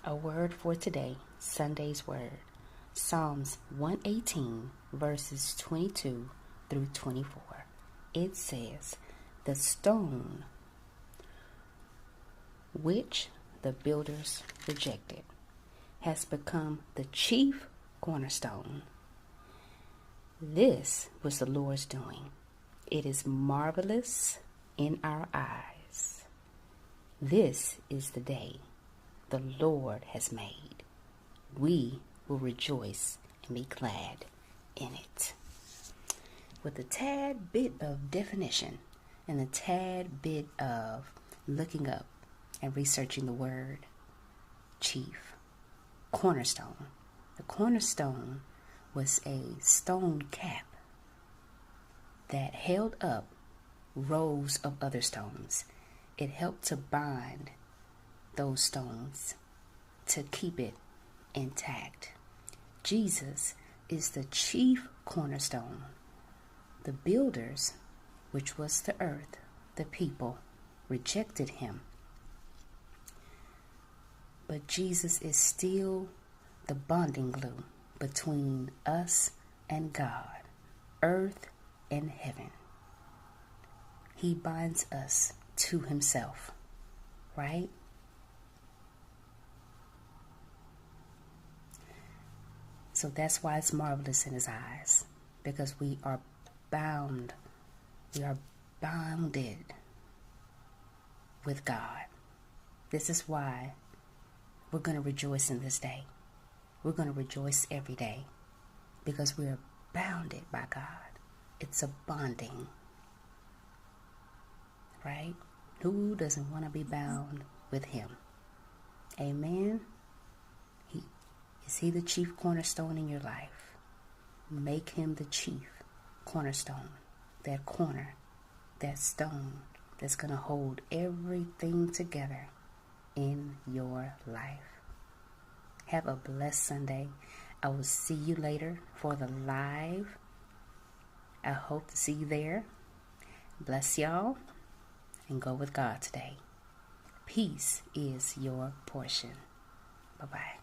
A word for today, Sunday's word, Psalms 118, verses 22 through 24. It says, "The stone which the builders rejected has become the chief cornerstone. This was the Lord's doing. It is marvelous in our eyes. This is the day the Lord has made. We will rejoice and be glad in it." With a tad bit of definition and a tad bit of looking up and researching the word chief, cornerstone. The cornerstone was a stone cap that held up rows of other stones. It helped to bind those stones to keep it intact. Jesus is the chief cornerstone. The builders, which was the earth, the people, rejected him. But Jesus is still the bonding glue between us and God, earth and heaven. He binds us to himself, right? So that's why it's marvelous in his eyes, because we are bound. We are bounded with God. This is why we're going to rejoice in this day. We're going to rejoice every day because we are bounded by God. It's a bonding, right? Who doesn't want to be bound with him? Amen. Is he the chief cornerstone in your life? Make him the chief cornerstone, that corner, that stone that's going to hold everything together in your life. Have a blessed Sunday. I will see you later for the live. I hope to see you there. Bless y'all and go with God today. Peace is your portion. Bye-bye.